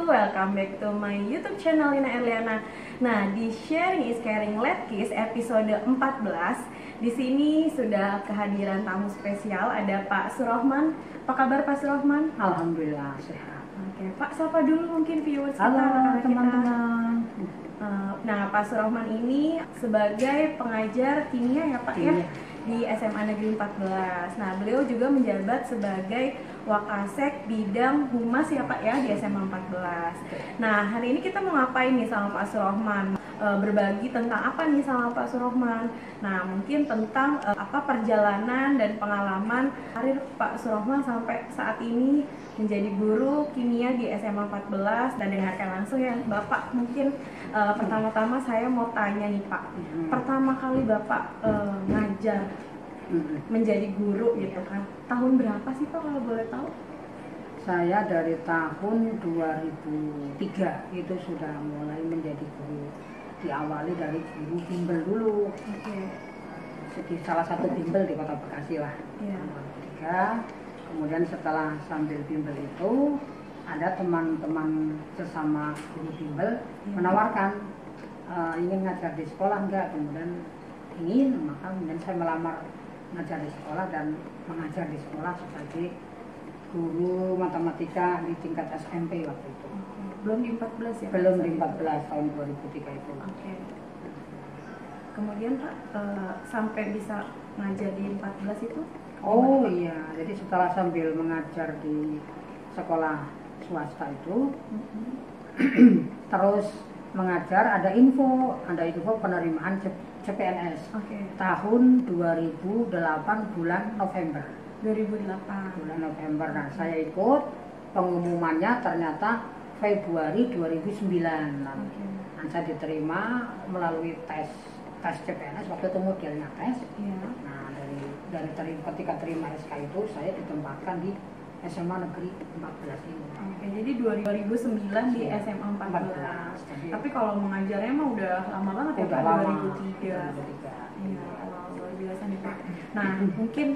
welcome back to my YouTube channel Lina Erliana. Nah, di Sharing is Caring Let Kiss episode 14, di sini sudah kehadiran tamu spesial, ada Pak Surohman. Apa kabar Pak Surohman? Alhamdulillah sehat. Oke, Pak, sapa dulu mungkin viewers kita. Halo teman-teman. Nah, Pak Surohman ini sebagai pengajar kimia ya Pak ya, di SMA Negeri 14. Nah, beliau juga menjabat sebagai Wakasek bidang humas ya Pak ya di SMA 14. Nah, hari ini kita mau ngapain nih sama Pak Surohman? Berbagi tentang apa nih sama Pak Surohman? Nah, mungkin tentang apa perjalanan dan pengalaman karir Pak Surohman sampai saat ini menjadi guru kimia di SMA 14. Dan dengarkan langsung ya Bapak. Mungkin pertama-tama saya mau tanya nih Pak, pertama kali Bapak ngajar menjadi guru gitu kan, tahun berapa sih Pak kalau boleh tahu? Saya dari tahun 2003 itu sudah mulai menjadi guru. Diawali dari guru bimbel dulu. Di salah satu bimbel di Kota Bekasi lah. 2003. Kemudian setelah sambil bimbel itu ada teman-teman sesama guru bimbel menawarkan ingin ngajar di sekolah enggak, kemudian ingin, maka kemudian saya melamar ngajar di sekolah dan mengajar di sekolah sebagai guru matematika di tingkat SMP waktu itu. Belum di 14 ya? Belum di 14, tahun 2003 itu. Kemudian Pak sampai bisa ngajar di 14 itu? Oh iya, jadi setelah sambil mengajar di sekolah swasta itu, terus mengajar, ada info penerimaan CPNS tahun 2008 bulan November. 2008 bulan November. Nah, saya ikut pengumumannya ternyata Februari 2009. Nah, saya diterima melalui tes CPNS, waktu itu modelnya tes. Nah, ketika terima SK itu saya ditempatkan di SMA Negeri 14 ini. Jadi 2009 di SMA 14. Tapi kalau mengajarnya mah udah lama banget ya Pak, 2003. Iya, luar biasa nih Pak. Nah, mungkin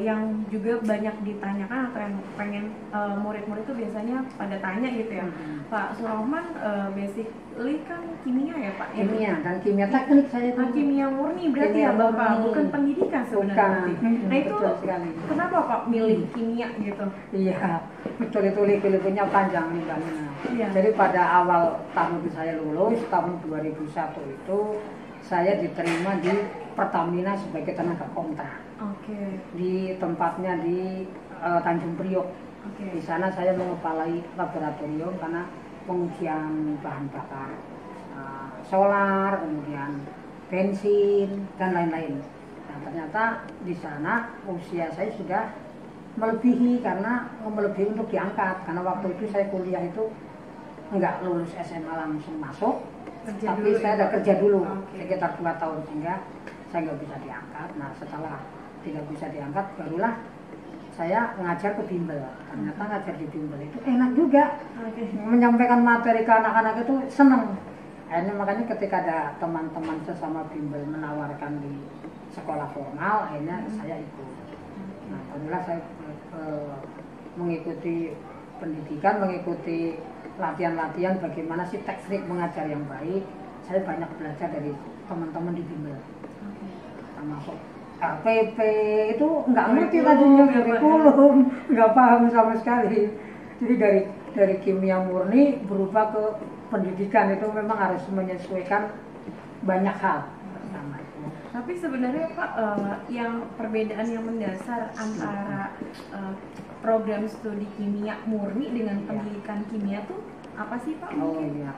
yang juga banyak ditanyakan atau yang pengen murid-murid itu biasanya pada tanya gitu ya, Pak Surohman basically kan kimia ya Pak? Kimia dan kimia teknik saya itu. Kimia murni berarti kimia ya Bapak, bukan pendidikan sebenarnya. Nah itu kenapa Pak milih kimia gitu? Iya, betul itu liku-likunya panjang nih Mbak Nina. Jadi pada awal tahun saya lulus, tahun 2001 itu saya diterima di Pertamina sebagai tenaga kontrak. Di tempatnya di Tanjung Priok. Di sana saya mengepalai laboratorium karena pengujian bahan bakar solar, kemudian bensin dan lain-lain. Nah, ternyata di sana usia saya sudah melebihi untuk diangkat, karena waktu itu saya kuliah itu enggak lulus SMA langsung masuk, tapi saya ada kerja dulu sekitar 2 tahun sehingga saya nggak bisa diangkat. Nah, setelah tidak bisa diangkat barulah saya ngajar ke bimbel. Ternyata ngajar di bimbel itu enak juga, menyampaikan materi ke anak-anak itu seneng. Akhirnya makanya ketika ada teman-teman sesama bimbel menawarkan di sekolah formal, akhirnya saya ikut. Nah, alhamdulillah saya mengikuti pendidikan, mengikuti latihan-latihan bagaimana sih teknik mengajar yang baik. Saya banyak belajar dari teman-teman di bimbel, termasuk RPP itu nggak ngerti tadinya, kurikulum nggak paham sama sekali. Jadi dari kimia murni berubah ke pendidikan itu memang harus menyesuaikan banyak hal. Tapi sebenarnya Pak, yang perbedaan yang mendasar antara program studi kimia murni dengan pendidikan kimia tuh apa sih Pak? Oh iya.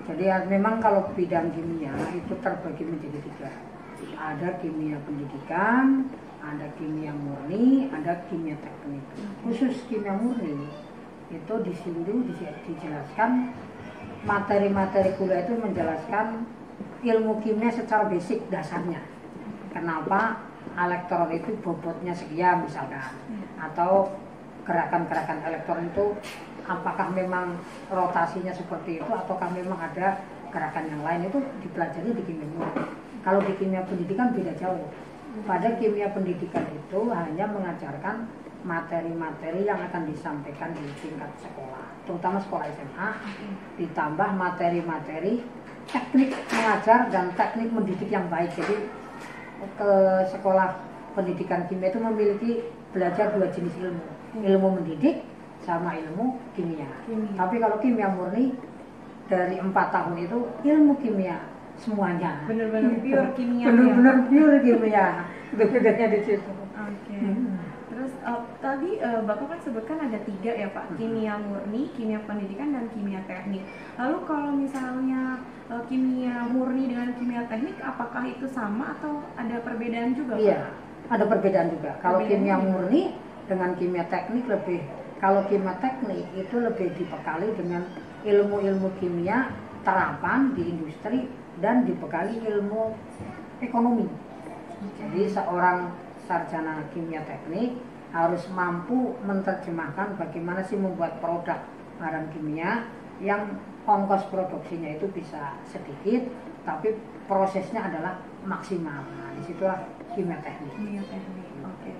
Jadi memang kalau bidang kimia itu terbagi menjadi 3. Ada kimia pendidikan, ada kimia murni, ada kimia teknik. Khusus kimia murni itu di sini dijelaskan materi-materi kuliah itu menjelaskan ilmu kimia secara basic dasarnya. Kenapa elektron itu bobotnya sekian misalkan, atau gerakan-gerakan elektron itu apakah memang rotasinya seperti itu ataukah memang ada gerakan yang lain, itu dipelajari di kimia murni. Kalau di kimia pendidikan beda jauh. Pada kimia pendidikan itu hanya mengajarkan materi-materi yang akan disampaikan di tingkat sekolah, terutama sekolah SMA, ditambah materi-materi teknik mengajar dan teknik mendidik yang baik. Jadi ke sekolah pendidikan kimia itu memiliki belajar dua jenis ilmu, ilmu mendidik sama ilmu kimia. Tapi kalau kimia murni dari 4 tahun itu ilmu kimia semuanya. Benar-benar pure kimia. Benar-benar pure kimia. Itu bedanya di situ. Oke. Terus tadi Bapak kan sebutkan ada 3 ya Pak, kimia murni, kimia pendidikan, dan kimia teknik. Lalu kalau misalnya kimia murni dengan kimia teknik, apakah itu sama atau ada perbedaan juga Pak? Iya, ada perbedaan juga. Kalau kimia murni dengan kimia teknik lebih, kalau kimia teknik itu lebih dibekali dengan ilmu-ilmu kimia terapan di industri dan dibekali ilmu ekonomi. Jadi seorang sarjana kimia teknik harus mampu menerjemahkan bagaimana sih membuat produk barang kimia yang ongkos produksinya itu bisa sedikit tapi prosesnya adalah maksimal. Nah, disitulah kimia teknik. Kimia teknik, oke.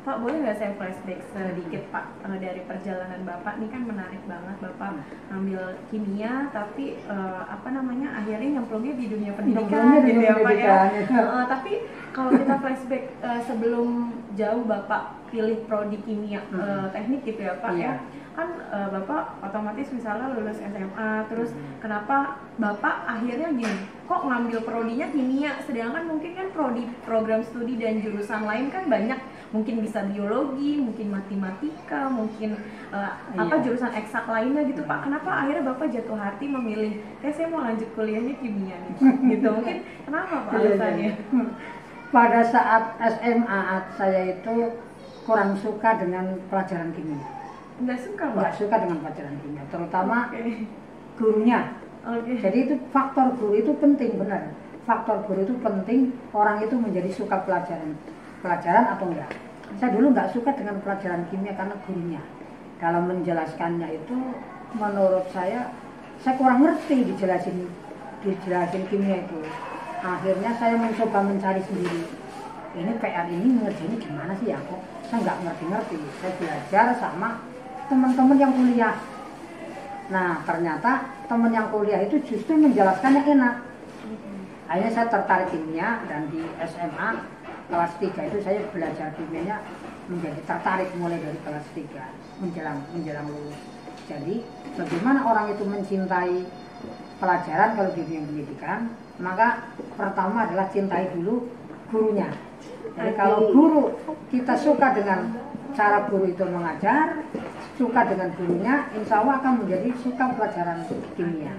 Pak, boleh nggak saya flashback sedikit Pak dari perjalanan Bapak? Ini kan menarik banget, Bapak ambil kimia tapi akhirnya nyemplungnya di dunia pendidikan gitu ya Pak ya. Tapi kalau kita flashback sebelum jauh Bapak pilih prodi kimia teknik gitu ya Pak ya, kan Bapak otomatis misalnya lulus SMA, terus kenapa Bapak akhirnya gini, kok ngambil prodinya kimia, sedangkan mungkin kan prodi program studi dan jurusan lain kan banyak, mungkin bisa biologi, mungkin matematika, mungkin jurusan eksak lainnya gitu Pak. Kenapa akhirnya Bapak jatuh hati memilih, saya mau lanjut kuliahnya kimia nih gitu, mungkin kenapa Pak alasannya? Pada saat SMA saya itu kurang suka dengan pelajaran kimia. Nggak suka Pak? Nggak suka dengan pelajaran kimia, terutama gurunya. Jadi itu faktor guru itu penting, benar. Faktor guru itu penting, orang itu menjadi suka pelajaran atau enggak. Saya dulu nggak suka dengan pelajaran kimia karena gurunya dalam menjelaskannya itu menurut saya kurang ngerti dijelasin kimia itu. Akhirnya saya mencoba mencari sendiri. Ini PR ini ngerjainnya gimana sih ya, kok saya nggak ngerti. Saya belajar sama teman-teman yang kuliah. Nah ternyata teman yang kuliah itu justru menjelaskannya enak. Akhirnya saya tertarik kimia dan di SMA kelas 3 itu saya belajar kimianya menjadi tertarik mulai dari kelas 3 menjelang lulus. Jadi bagaimana orang itu mencintai pelajaran kalau di dunia pendidikan, maka pertama adalah cintai dulu gurunya. Jadi kalau guru kita suka dengan cara guru itu mengajar, suka dengan gurunya, insya Allah akan menjadi suka pelajaran kimia.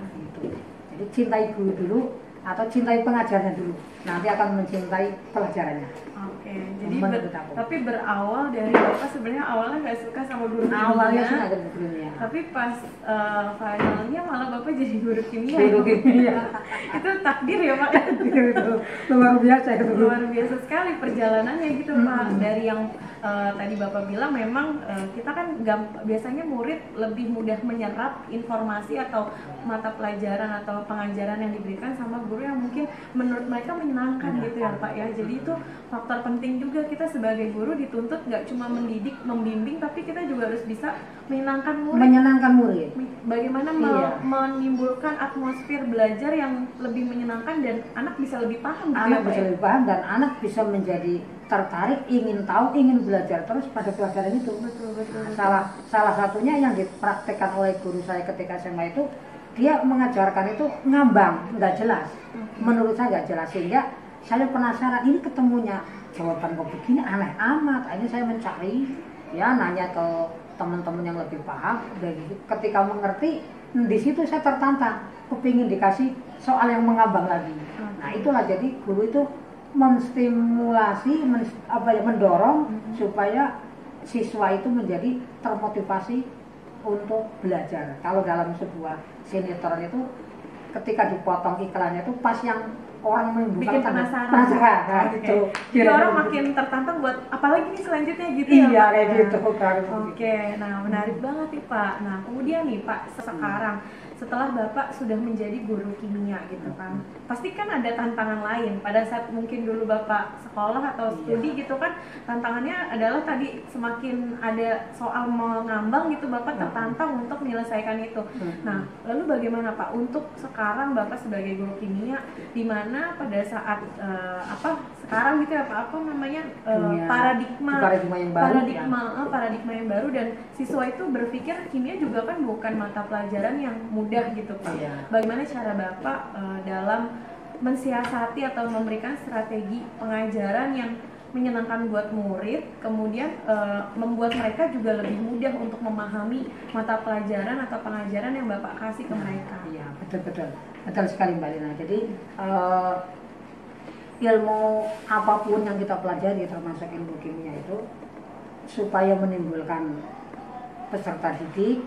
Jadi cintai guru dulu atau cintai pengajarnya dulu, nanti akan mencintai pelajarannya. Oke, jadi tapi berawal dari Bapak sebenarnya awalnya nggak suka sama guru kimia. Awalnya suka dengan gurunya. Tapi pas finalnya malah Bapak jadi guru kimia. Guru kimia. Itu takdir ya Pak? Itu luar biasa itu. Luar biasa sekali perjalanannya gitu Pak. Dari yang tadi Bapak bilang memang kita kan biasanya murid lebih mudah menyerap informasi atau mata pelajaran atau pengajaran yang diberikan sama guru yang mungkin menurut mereka menyenangkan gitu ya Pak ya. Jadi itu faktor penting juga, kita sebagai guru dituntut nggak cuma mendidik, membimbing, tapi kita juga harus bisa menyenangkan murid. Bagaimana menimbulkan atmosfer belajar yang lebih menyenangkan dan anak bisa lebih paham gitu anak ya, bisa lebih paham dan anak bisa menjadi tertarik, ingin tahu, ingin belajar terus pada pelajaran itu. Betul. Salah satunya yang dipraktekkan oleh guru saya ketika SMA itu, dia mengajarkan itu ngambang, nggak jelas. Menurut saya nggak jelas, sehingga saya penasaran ini ketemunya jawaban kok begini aneh amat. Akhirnya saya mencari, ya nanya ke teman-teman yang lebih paham. Dan ketika mengerti, di situ saya tertantang, kepingin dikasih soal yang mengambang lagi. Nah itulah jadi guru itu menstimulasi, mendorong supaya siswa itu menjadi termotivasi untuk belajar. Kalau dalam sebuah sinetron itu ketika dipotong iklannya itu pas yang orang bikin penasaran. Nah, gitu. Jadi orang makin tertantang buat apalagi nih selanjutnya gitu ya. Iya kayak gitu kan. Oke, nah menarik banget nih Pak. Nah kemudian nih Pak, sekarang setelah Bapak sudah menjadi guru kimia gitu kan, pasti kan ada tantangan lain pada saat mungkin dulu Bapak sekolah atau studi gitu kan, tantangannya adalah tadi semakin ada soal mengambang gitu Bapak tertantang untuk menyelesaikan itu. Nah, lalu bagaimana Pak untuk sekarang Bapak sebagai guru kimia, di mana pada saat sekarang gitu ya Pak, apa namanya paradigma yang baru dan siswa itu berpikir kimia juga kan bukan mata pelajaran yang mudah gitu Pak. Bagaimana cara Bapak dalam mensiasati atau memberikan strategi pengajaran yang menyenangkan buat murid, kemudian membuat mereka juga lebih mudah untuk memahami mata pelajaran atau pengajaran yang Bapak kasih ke mereka. Iya, betul sekali Mbak Lina. Jadi ilmu apapun yang kita pelajari termasuk ilmu kimia itu supaya menimbulkan peserta didik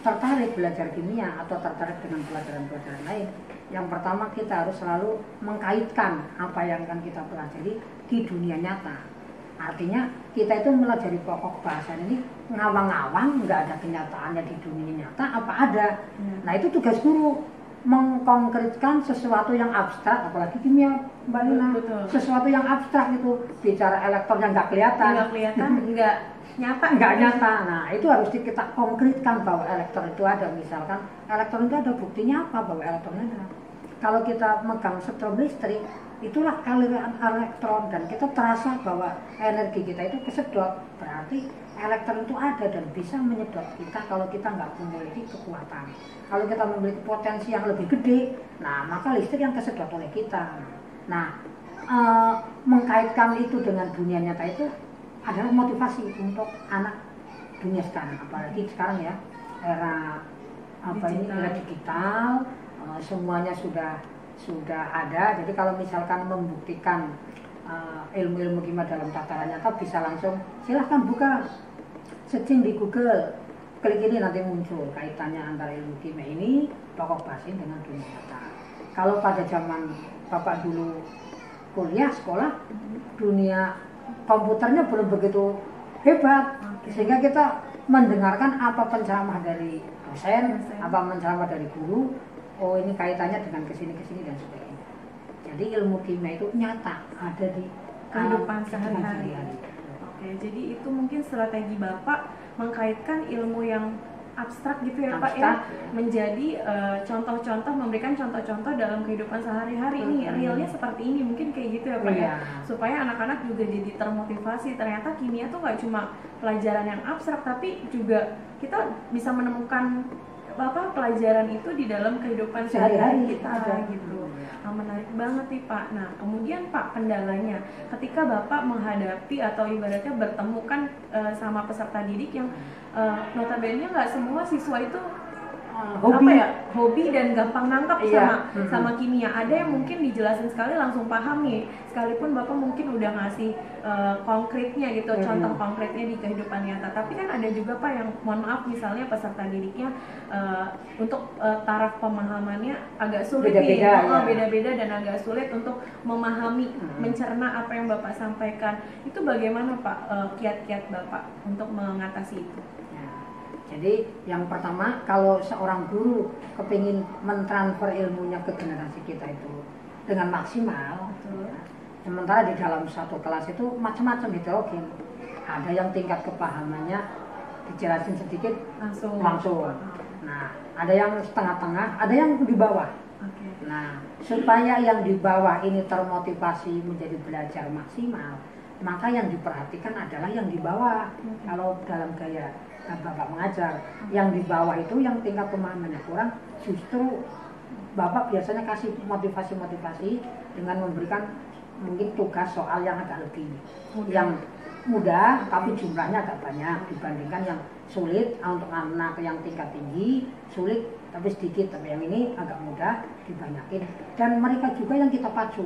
tertarik belajar kimia atau tertarik dengan pelajaran-pelajaran lain, yang pertama kita harus selalu mengkaitkan apa yang akan kita pelajari di dunia nyata. Artinya kita itu melajari pokok bahasa ini ngawang-ngawang, nggak ada kenyataannya di dunia nyata apa ada. Nah itu tugas guru, mengkonkretkan sesuatu yang abstrak, apalagi kimia Mbak Lina, sesuatu yang abstrak itu, bicara elektron yang nggak kelihatan, nggak nyata. Nah itu harus kita konkretkan bahwa elektron itu ada. Misalkan elektron itu ada, buktinya apa bahwa elektron ada? Kalau kita megang strom listrik, itulah aliran elektron dan kita terasa bahwa energi kita itu kesedot, berarti elektron itu ada dan bisa menyedot kita kalau kita nggak memiliki kekuatan. Kalau kita memiliki potensi yang lebih gede, nah maka listrik yang kesedot oleh kita. Nah mengkaitkan itu dengan dunia nyata itu adalah motivasi untuk anak dunia sekarang, apalagi sekarang ya era era digital, semuanya sudah ada. Jadi kalau misalkan membuktikan ilmu-ilmu kimia dalam tataran nyata, bisa langsung silahkan buka searching di Google, klik ini nanti muncul kaitannya antara ilmu kimia ini, pokok bahasin dengan dunia nyata. Kalau pada zaman Bapak dulu kuliah sekolah, dunia komputernya belum begitu hebat, sehingga kita mendengarkan apa penceramah dari dosen, apa penceramah dari guru, oh ini kaitannya dengan kesini dan sebagainya. Jadi ilmu kimia itu nyata ada di kehidupan sehari-hari. Oke, jadi itu mungkin strategi Bapak mengkaitkan ilmu yang abstrak gitu ya Pak ya, menjadi contoh-contoh, memberikan contoh-contoh dalam kehidupan sehari-hari. Ini realnya seperti ini, mungkin kayak gitu ya Pak ya, supaya anak-anak juga jadi termotivasi. Ternyata kimia tuh nggak cuma pelajaran yang abstrak, tapi juga kita bisa menemukan pelajaran itu di dalam kehidupan sehari-hari kita gitu. Nah, menarik banget nih Pak. Nah kemudian Pak, kendalanya ketika Bapak menghadapi atau ibaratnya bertemu kan sama peserta didik yang notabene nggak semua siswa itu hobi dan gampang nangkap sama kimia. Ada yang mungkin dijelasin sekali langsung paham nih, sekalipun Bapak mungkin udah ngasih konkretnya gitu, contoh konkretnya di kehidupan nyata. Tapi kan ada juga Pak yang mohon maaf misalnya peserta didiknya untuk taraf pemahamannya agak sulit beda-beda dan agak sulit untuk memahami, mencerna apa yang Bapak sampaikan. Itu bagaimana Pak kiat-kiat Bapak untuk mengatasi itu? Jadi yang pertama, kalau seorang guru kepingin mentransfer ilmunya ke generasi kita itu dengan maksimal, sementara di dalam satu kelas itu macam-macam heterogen. Ada yang tingkat kepahamannya dijelasin sedikit langsung. Nah, ada yang setengah-tengah, ada yang di bawah. Nah, supaya yang di bawah ini termotivasi menjadi belajar maksimal, maka yang diperhatikan adalah yang di bawah. Kalau dalam gaya Bapak mengajar, yang di bawah itu yang tingkat pemahamannya kurang, justru Bapak biasanya kasih motivasi dengan memberikan mungkin tugas soal yang agak lebih yang mudah tapi jumlahnya agak banyak dibandingkan yang sulit. Untuk anak yang tingkat tinggi sulit tapi sedikit, tapi yang ini agak mudah dibanyakin, dan mereka juga yang kita pacu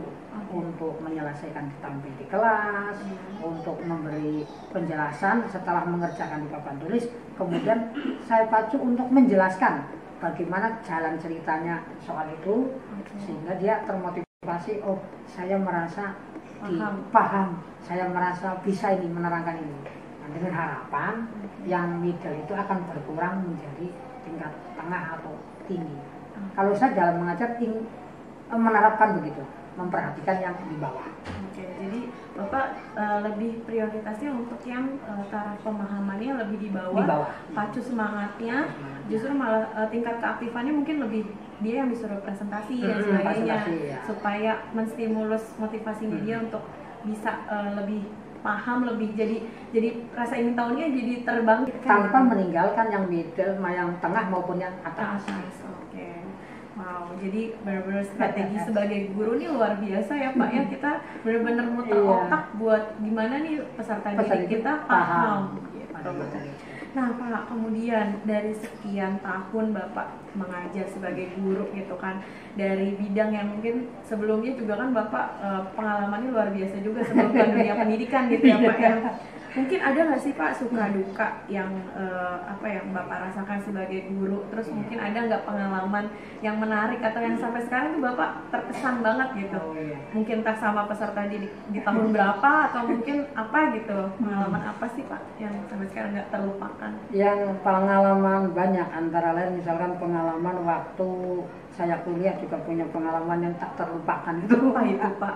untuk menyelesaikan tampil di kelas, untuk memberi penjelasan setelah mengerjakan di papan tulis. Kemudian saya pacu untuk menjelaskan bagaimana jalan ceritanya soal itu, sehingga dia termotivasi, oh saya merasa paham, saya merasa bisa ini menerangkan ini. Nah, dengan harapan yang middle itu akan berkurang menjadi tingkat tengah atau tinggi. Kalau saya dalam mengajar menerapkan begitu, memperhatikan yang di bawah. Oke, jadi Bapak lebih prioritasnya untuk yang taraf pemahamannya lebih di bawah, pacu semangatnya, justru malah tingkat keaktifannya mungkin lebih dia yang disuruh presentasi dan sebagainya, ya. Supaya menstimulus motivasinya dia untuk bisa lebih paham, lebih jadi rasa ingin tahunya jadi terbang tanpa meninggalkan yang middle, yang tengah maupun yang atas. Oke. Wow, jadi benar-benar strategi sebagai guru ini luar biasa ya Pak ya, kita benar-benar muter otak buat gimana nih peserta didik kita paham. Gitu. Nah Pak, kemudian dari sekian tahun Bapak mengajar sebagai guru gitu kan, dari bidang yang mungkin sebelumnya juga kan Bapak pengalamannya luar biasa juga sebelum ke dunia pendidikan gitu ya Pak ya. Mungkin ada nggak sih Pak suka duka yang yang Bapak rasakan sebagai guru, terus mungkin ada nggak pengalaman yang menarik atau yang sampai sekarang tuh Bapak terkesan banget gitu, mungkin entah sama peserta di tahun berapa atau mungkin apa gitu, pengalaman apa sih Pak yang sampai sekarang nggak terlupakan? Yang pengalaman banyak, antara lain misalkan pengalaman waktu saya kuliah juga punya pengalaman yang tak terlupakan itu. Apa itu Pak?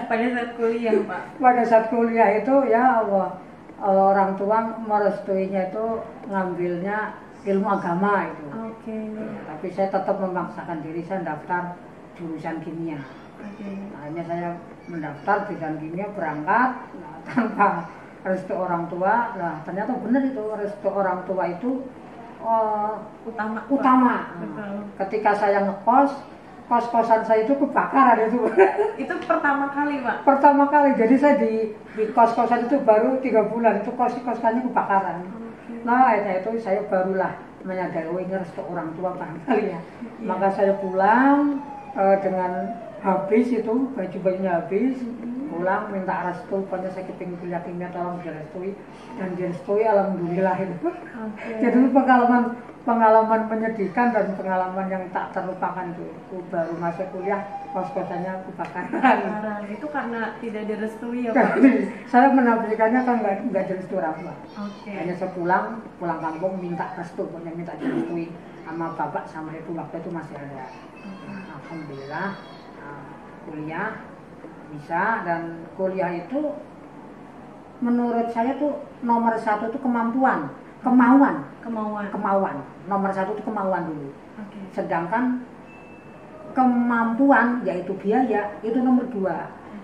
Pada saat kuliah Pak? Pada saat kuliah itu ya Allah, orang tua merestuinya itu ngambilnya ilmu agama itu. Oke. Tapi saya tetap memaksakan diri, saya daftar jurusan kimia. Akhirnya saya mendaftar jurusan kimia, berangkat tanpa restu orang tua. Nah ternyata benar itu, restu orang tua itu utama. Ketika saya ngekos, kos-kosan saya itu kebakaran itu. Itu pertama kali Pak? Pertama kali, jadi saya di kos-kosan itu baru 3 bulan, itu kos-kosannya kebakaran. Nah itu saya barulah menyadari, oh ini restu orang tua barangkali ya. Maka saya pulang dengan habis itu, baju-bajunya habis, pulang minta restu, pokoknya saya kepingin kuliah kimia, tolong direstui, dan direstui, alhamdulillah itu. Jadi pengalaman menyedihkan dan pengalaman yang tak terlupakan itu baru masuk kuliah, kos-kosannya kebakaran. Itu karena tidak direstui ya Pak? Saya menafikannya kan nggak direstui orang tua. Hanya saya pulang kampung minta restu, pokoknya minta direstui sama bapak sama ibu, waktu itu masih ada. Alhamdulillah kuliah bisa, dan kuliah itu menurut saya tuh nomor 1 tuh kemauan. Nomor 1 itu kemauan dulu. Sedangkan kemampuan yaitu biaya itu nomor 2.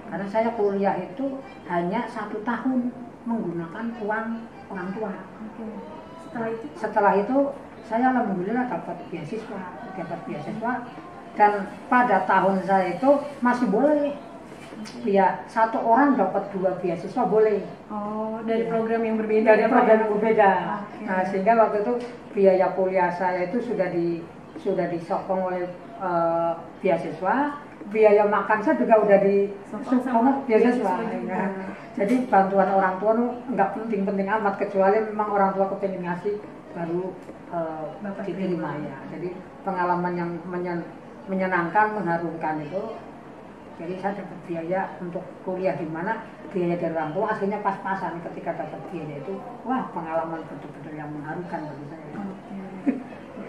Karena saya kuliah itu hanya 1 tahun menggunakan uang orang tua. Setelah itu saya alhamdulillah dapat beasiswa, dan pada tahun saya itu masih boleh. Ya, 1 orang dapat 2 beasiswa boleh. Oh, dari program yang berbeda. Dari program yang berbeda. Nah, sehingga waktu itu biaya kuliah saya itu sudah disokong oleh beasiswa. Biaya makan saya juga udah disokong beasiswa. Nah, jadi bantuan orang tua nggak penting-penting amat, kecuali memang orang tua kepingin ngasih baru diterima ya. Jadi pengalaman yang menyenangkan, mengharumkan itu. Jadi saya dapat biaya untuk kuliah, di mana biaya dari orang tua aslinya pas-pasan. Ketika dapat biaya itu, wah pengalaman betul-betul yang mengharukan bagi saya.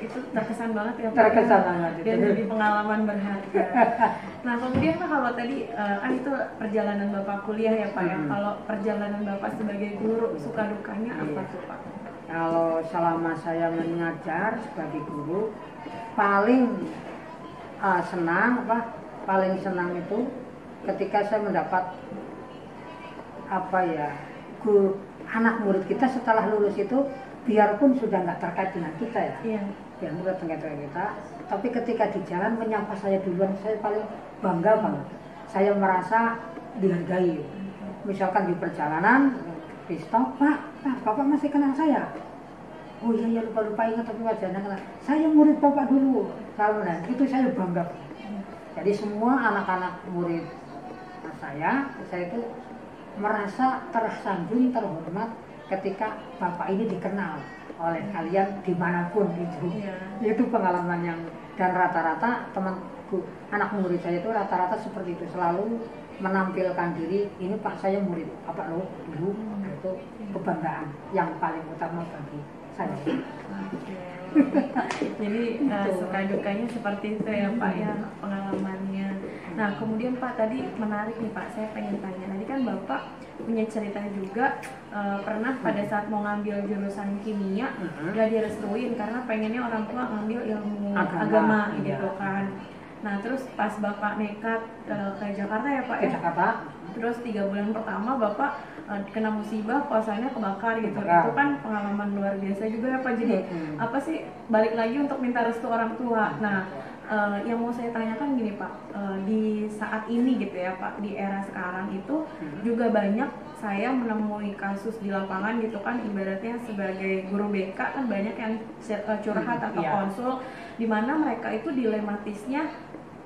Itu terkesan banget ya Pak? Terkesan banget. Dan jadi pengalaman berharga. Nah kemudian Pak, kalau tadi kan itu perjalanan Bapak kuliah ya Pak ya. Kalau perjalanan Bapak sebagai guru, suka dukanya apa tuh Pak? Kalau selama saya mengajar sebagai guru, paling senang itu ketika saya mendapat anak murid kita setelah lulus itu, biarpun sudah nggak terkait dengan kita ya, biarpun sudah terkait dengan kita, tapi ketika di jalan menyapa saya duluan, saya paling bangga banget. Saya merasa dihargai. Misalkan di perjalanan, di stop, Pak, Bapak masih kenal saya? Oh iya, lupa ingat, tapi wajahnya kenal. Saya murid Bapak dulu. Itu saya bangga. Jadi semua anak-anak murid saya itu merasa tersanjung, terhormat ketika Bapak ini dikenal oleh kalian dimanapun itu. Itu pengalaman yang, dan rata-rata temanku, anak murid saya itu rata-rata seperti itu, selalu menampilkan diri, ini Pak saya murid Bapak loh dulu. Nah, itu kebanggaan yang paling utama bagi saya. Jadi suka dukanya seperti itu ya Pak ya pengalamannya. Nah kemudian Pak tadi menarik nih Pak, saya pengen tanya, tadi kan Bapak punya cerita juga pernah pada saat mau ngambil jurusan kimia nggak direstuin karena pengennya orang tua ngambil ilmu agama gitu kan. Nah terus pas Bapak nekat ke Jakarta ya Pak ya? Jakarta. Terus 3 bulan pertama Bapak kena musibah, puasanya kebakar gitu. Itu kan pengalaman luar biasa juga ya Pak. Jadi apa sih, balik lagi untuk minta restu orang tua. Nah yang mau saya tanyakan gini Pak, di saat ini gitu ya Pak, di era sekarang itu juga banyak saya menemui kasus di lapangan gitu kan, ibaratnya sebagai guru BK kan banyak yang curhat atau konsul, dimana mereka itu dilematisnya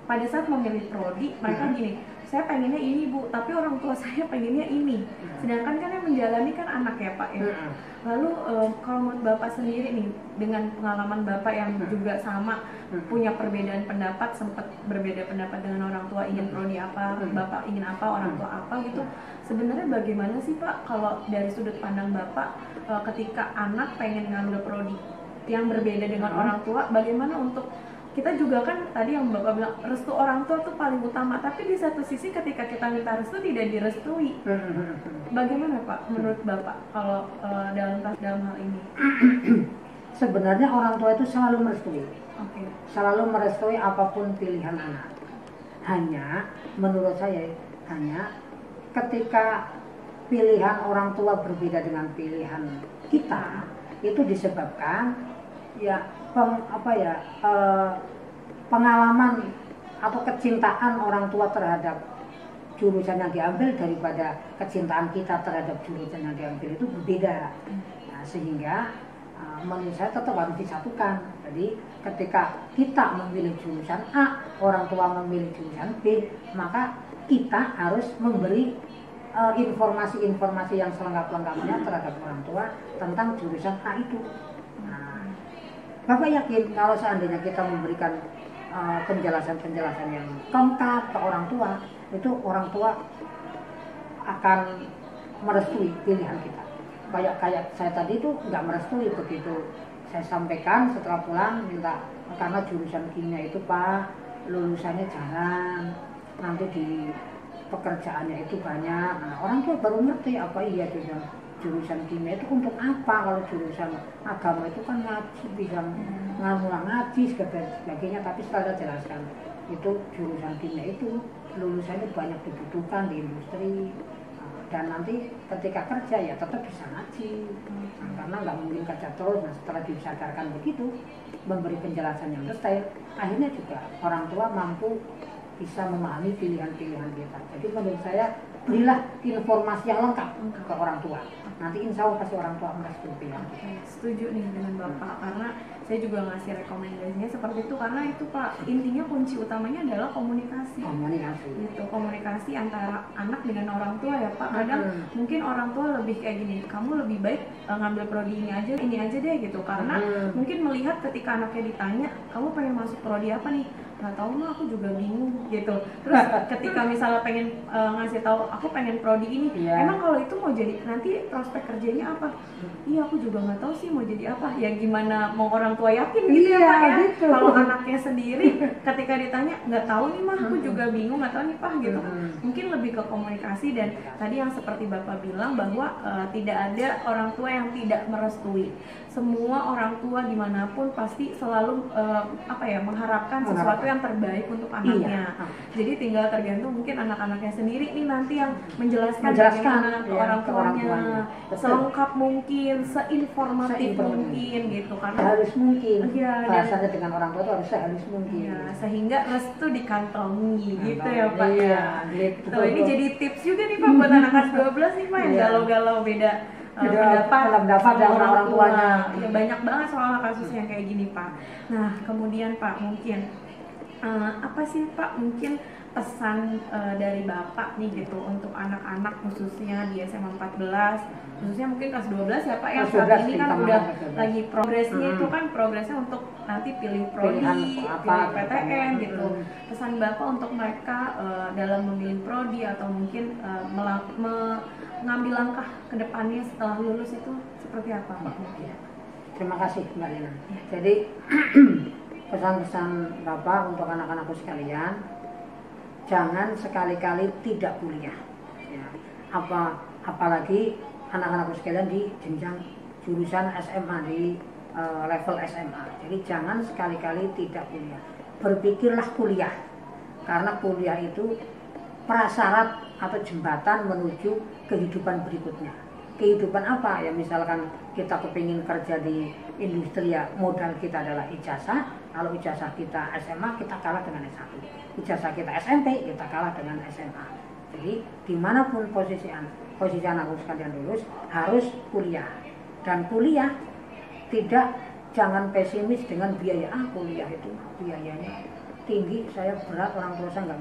pada saat memilih prodi, mereka gini, saya pengennya ini Bu, tapi orang tua saya pengennya ini. Sedangkan kan yang menjalani kan anak ya Pak ya. Lalu kalau menurut Bapak sendiri nih, dengan pengalaman Bapak yang juga sama punya perbedaan pendapat, sempat berbeda pendapat dengan orang tua, ingin prodi apa, Bapak ingin apa, orang tua apa gitu. Sebenarnya bagaimana sih Pak kalau dari sudut pandang Bapak ketika anak pengen ngambil prodi yang berbeda dengan orang tua, bagaimana untuk kita juga kan tadi yang Bapak bilang restu orang tua tuh paling utama, tapi di satu sisi ketika kita minta restu tidak direstui. Bagaimana Pak menurut Bapak kalau dalam hal ini? Sebenarnya orang tua itu selalu merestui. Selalu merestui apapun pilihan anak. Hanya menurut saya ketika pilihan orang tua berbeda dengan pilihan kita, itu disebabkan pengalaman atau kecintaan orang tua terhadap jurusan yang diambil daripada kecintaan kita terhadap jurusan yang diambil itu berbeda. Nah, sehingga menurut saya tetap harus disatukan. Jadi ketika kita memilih jurusan A, orang tua memilih jurusan B, maka kita harus memberi informasi-informasi yang selengkap-lengkapnya terhadap orang tua tentang jurusan A itu. Bapak yakin kalau seandainya kita memberikan penjelasan-penjelasan yang lengkap ke orang tua, itu orang tua akan merestui pilihan kita. Kayak saya tadi itu nggak merestui, begitu saya sampaikan setelah pulang minta, karena jurusan kimia itu Pak lulusannya jarang, nanti di pekerjaannya itu banyak. Nah, orang tua baru ngerti apa iya jurusan kimia itu untuk apa, kalau jurusan agama itu kan ngaji, bisa ngulang ngaji sebagainya. Tapi setelah saya jelaskan itu jurusan kimia itu lulusannya banyak dibutuhkan di industri, dan nanti ketika kerja ya tetap bisa ngaji, karena nggak mungkin kerja terus. Nah, setelah disadarkan begitu, memberi penjelasan yang detail, akhirnya juga orang tua mampu bisa memahami pilihan-pilihan kita. Jadi menurut saya berilah informasi yang lengkap ke orang tua. Nanti insya Allah pasti orang tua merestui pilihan kita. Setuju nih dengan Bapak, karena saya juga ngasih rekomendasinya seperti itu, karena itu Pak intinya kunci utamanya adalah komunikasi. Gitu, komunikasi antara anak dengan orang tua ya Pak. Kadang mungkin orang tua lebih kayak gini, kamu lebih baik ngambil prodi ini aja deh gitu, karena mungkin melihat ketika anaknya ditanya, kamu pengen masuk prodi apa nih? Nggak tahu mah, aku juga bingung gitu. Terus ketika misalnya pengen ngasih tahu aku pengen prodi ini, emang kalau itu mau jadi nanti prospek kerjanya apa? Iya aku juga nggak tahu sih mau jadi apa. Ya gimana mau orang tua yakin gitu ya Pak ya. Gitu. Kalau anaknya sendiri ketika ditanya nggak tahu nih mah, aku juga bingung, nggak tahu nih Pak gitu. Mungkin lebih ke komunikasi, dan tadi yang seperti Bapak bilang bahwa tidak ada orang tua yang tidak merestui. Semua orang tua dimanapun pasti selalu mengharapkan sesuatu yang terbaik untuk anaknya. Jadi tinggal tergantung mungkin anak-anaknya sendiri nih nanti yang menjelaskan bagaimana ke orang tuanya, selengkap mungkin, seinformatif mungkin gitu kan. Harus mungkin. Bahasanya dengan orang tua itu harus sehalus mungkin. Ya, sehingga restu dikantongi gitu ya Pak ya. Gitu. Ini jadi tips juga nih Pak buat anak kelas 12 nih Pak yang galau-galau beda pendapat dengan orang tuanya. Ya, banyak banget soal kasusnya kayak gini Pak. Nah kemudian Pak mungkin apa sih Pak mungkin pesan dari Bapak nih gitu untuk anak-anak khususnya di SMA 14, khususnya mungkin kelas 12 ya Pak, yang saat ini kan udah lagi progresnya itu kan progresnya untuk nanti pilih prodi, pilih PTN gitu. Pesan Bapak untuk mereka dalam memilih prodi atau mungkin mengambil langkah ke depannya setelah lulus itu seperti apa Pak? Terima kasih Mbak Lina. Jadi pesan-pesan Bapak untuk anak-anakku sekalian, jangan sekali-kali tidak kuliah. Ya. Apalagi anak-anakku sekalian di jenjang jurusan SMA, di level SMA. Jadi jangan sekali-kali tidak kuliah. Berpikirlah kuliah, karena kuliah itu prasyarat atau jembatan menuju kehidupan berikutnya. Kehidupan apa? Ya misalkan kita kepingin kerja di industri, ya modal kita adalah ijazah. Kalau ijazah kita SMA, kita kalah dengan S1. Ijazah kita SMP, kita kalah dengan SMA. Jadi dimanapun posisi anakku sekalian lulus, harus kuliah. Dan kuliah jangan pesimis dengan biaya. Kuliah itu biayanya tinggi, saya berat, orang tua saya nggak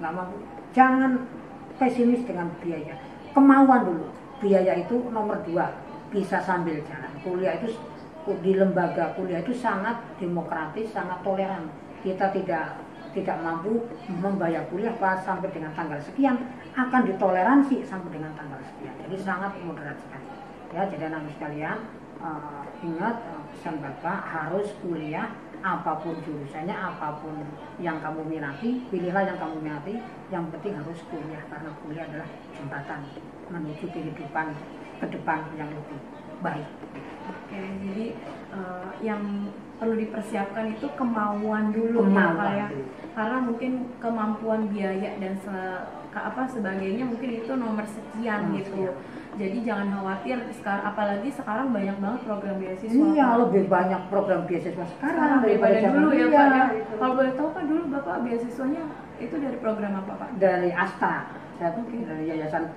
mampu. Jangan pesimis dengan biaya. Kemauan dulu. Biaya itu nomor 2, bisa sambil jalan. Kuliah itu di lembaga kuliah itu sangat demokratis, sangat toleran. Kita tidak mampu membayar kuliah pas sampai dengan tanggal sekian, akan ditoleransi sampai dengan tanggal sekian. Jadi sangat moderat sekali. Ya, jadi anak sekalian, ingat pesan Bapak, harus kuliah, apapun jurusannya, apapun yang kamu minati, pilihlah yang kamu minati. Yang penting harus kuliah, karena kuliah adalah jembatan menuju kehidupan ke depan yang lebih baik. Oke, jadi yang perlu dipersiapkan itu kemauan dulu ya. Karena mungkin kemampuan biaya dan sebagainya mungkin itu nomor sekian gitu. Jadi jangan khawatir sekarang, apalagi sekarang banyak banget program beasiswa. Iya, lebih banyak program beasiswa sekarang daripada dulu ya Pak ya. Kalau boleh tahu Pak, dulu Bapak beasiswanya itu dari program apa Pak? Dari Astra. Dari Yayasan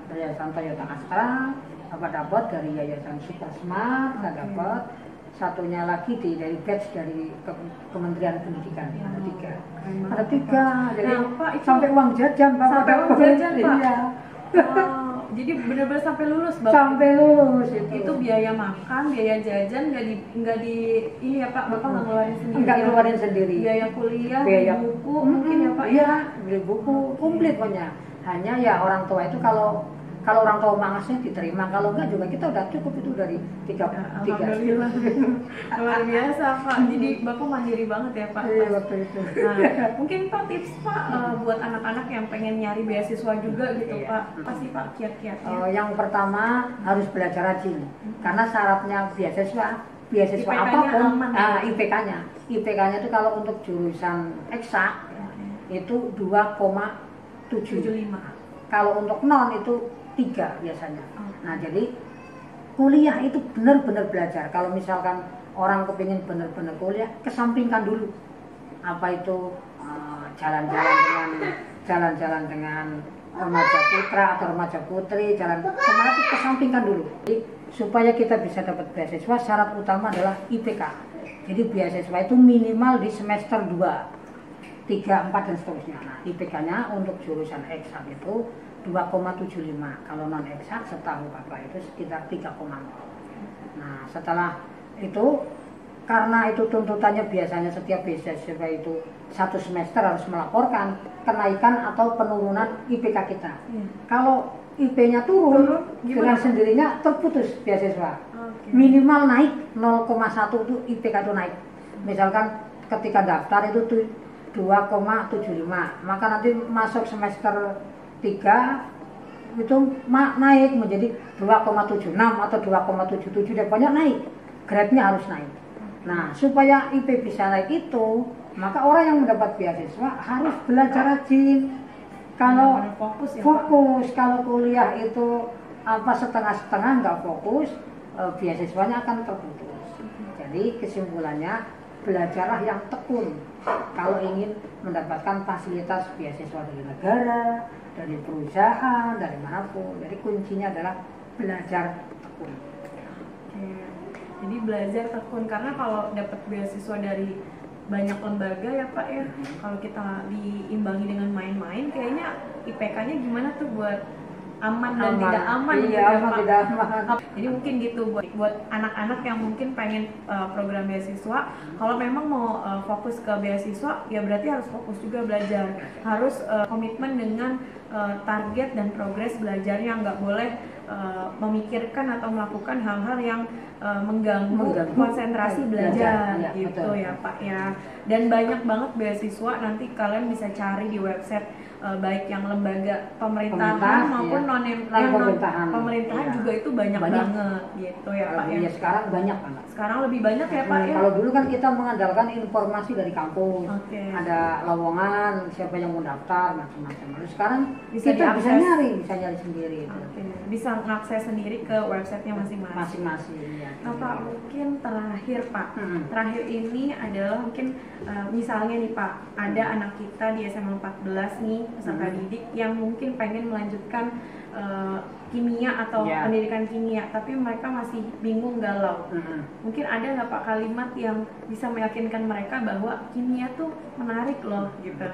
Toyota Astra. Bapak dapat dari Yayasan Super Smart, saya dapat. Satunya lagi dari batch dari Kementerian Pendidikan. Ada tiga. Jadi Pak, sampai uang jajan Bapak. Sampai uang jajan Pak. Iya. Jadi benar-benar sampai lulus Bapak. Sampai lulus itu biaya makan, biaya jajan nggak di ini ya Pak, Bapak nggak ngeluarin sendiri. Nggak ngeluarin sendiri. Biaya kuliah, biaya buku mungkin ya Pak. Iya, beli buku komplit pokoknya. Hanya ya orang tua itu kalau orang tua mangasnya diterima, kalau enggak juga kita udah cukup itu dari tiga. Alhamdulillah. Luar biasa Pak. Jadi Bapak mandiri banget ya Pak. Iya waktu itu. Nah, mungkin Pak tips Pak buat anak-anak yang pengen nyari beasiswa juga gitu Pak. Apa sih Pak kiat-kiatnya? Yang pertama harus belajar rajin. Karena syaratnya beasiswa apapun, IPK-nya itu kalau untuk jurusan eksak itu 2,75. Kalau untuk non itu 3 biasanya. Nah jadi kuliah itu benar-benar belajar. Kalau misalkan orang kepingin benar-benar kuliah, kesampingkan dulu apa itu jalan-jalan dengan remaja putra atau remaja putri, jalan kemana itu kesampingkan dulu. Jadi supaya kita bisa dapat beasiswa, syarat utama adalah IPK. Jadi beasiswa itu minimal di semester 2, 3, 4 dan seterusnya. Nah IPK-nya untuk jurusan eksak itu 2,75. Kalau non eksak setahu Bapak itu sekitar 3,0. Nah setelah itu, karena itu tuntutannya biasanya setiap beasiswa itu 1 semester harus melaporkan kenaikan atau penurunan IPK kita. Kalau IP-nya turun dengan sendirinya terputus beasiswa. Minimal naik 0,1 itu IPK itu naik. Misalkan ketika daftar itu 2,75, maka nanti masuk semester 3 itu naik menjadi 2,76 atau 2,77, dan banyak naik, grade-nya harus naik. Nah supaya IP bisa naik itu, maka orang yang mendapat beasiswa harus belajar rajin. Kalau fokus, kalau kuliah itu setengah-setengah nggak fokus, beasiswanya akan terputus. Jadi kesimpulannya, belajarlah yang tekun kalau ingin mendapatkan fasilitas beasiswa dari negara, dari perusahaan, dari manapun. Jadi kuncinya adalah belajar tekun. Jadi belajar tekun, karena kalau dapat beasiswa dari banyak lembaga ya Pak ya, kalau kita diimbangi dengan main-main, kayaknya IPK-nya gimana tuh buat aman dan tidak aman iya, gitu ya, aman Pak. tidak aman. Jadi mungkin gitu buat anak-anak yang mungkin pengen program beasiswa, kalau memang mau fokus ke beasiswa ya berarti harus fokus juga belajar, harus komitmen dengan target dan progres belajarnya, nggak boleh memikirkan atau melakukan hal-hal yang mengganggu konsentrasi belajar ya, gitu betul. ya Pak ya. Dan banyak banget beasiswa, nanti kalian bisa cari di website baik yang lembaga pemerintahan maupun iya. non pemerintahan iya. juga itu banyak banget gitu ya Pak ya. Iya, sekarang banyak banget. Sekarang lebih banyak ya Pak ya. Kalau dulu kan kita mengandalkan informasi dari kampus, ada lowongan, siapa yang mau daftar, macam-macam. Sekarang bisa kita diakses, bisa nyari sendiri. Bisa mengakses sendiri ke websitenya masing-masing. Ya. Nah Pak, mungkin terakhir Pak, terakhir ini adalah mungkin misalnya nih Pak, ada anak kita di SMA 14 nih, peserta didik yang mungkin pengen melanjutkan kimia atau pendidikan kimia, tapi mereka masih bingung, galau. Mungkin ada nggak Pak kalimat yang bisa meyakinkan mereka bahwa kimia tuh menarik loh gitu.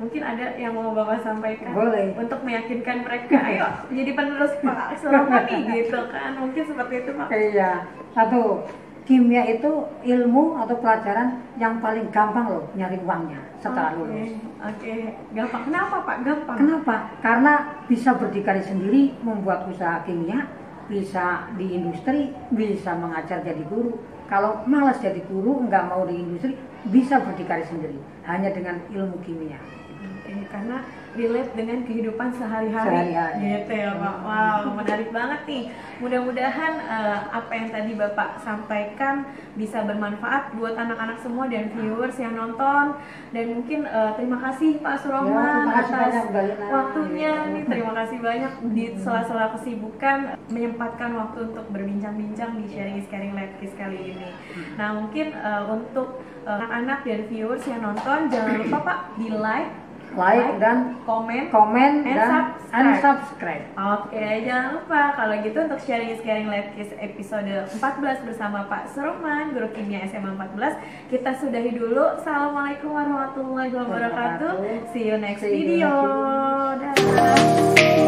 Mungkin ada yang mau Bapak sampaikan. Boleh. Untuk meyakinkan mereka, ayo jadi penerus Pak Surahman nih gitu kan. Mungkin seperti itu Pak. Iya. Satu, kimia itu ilmu atau pelajaran yang paling gampang loh nyari uangnya setelah lulus. Gampang. Kenapa Pak? Gampang. Kenapa? Karena bisa berdikari sendiri, membuat usaha kimia, bisa di industri, bisa mengajar jadi guru. Kalau malas jadi guru, nggak mau di industri, bisa berdikari sendiri hanya dengan ilmu kimia. Karena relate dengan kehidupan sehari-hari gitu ya Pak. Wow, menarik banget nih. Mudah-mudahan apa yang tadi Bapak sampaikan bisa bermanfaat buat anak-anak semua dan viewers yang nonton. Dan mungkin terima kasih Pak Surahman atas waktunya nih. Terima kasih banyak di sela-sela kesibukan menyempatkan waktu untuk berbincang-bincang di Sharing is Caring Live kali ini. Nah mungkin untuk anak-anak dan viewers yang nonton, jangan lupa Pak di like dan komen dan subscribe. Oke, jangan lupa. Kalau gitu untuk Sharing is Caring Live episode 14 bersama Pak Surahman, guru kimia SMA 14, kita sudahi dulu. Assalamualaikum warahmatullahi wabarakatuh. See you next video. Dadah.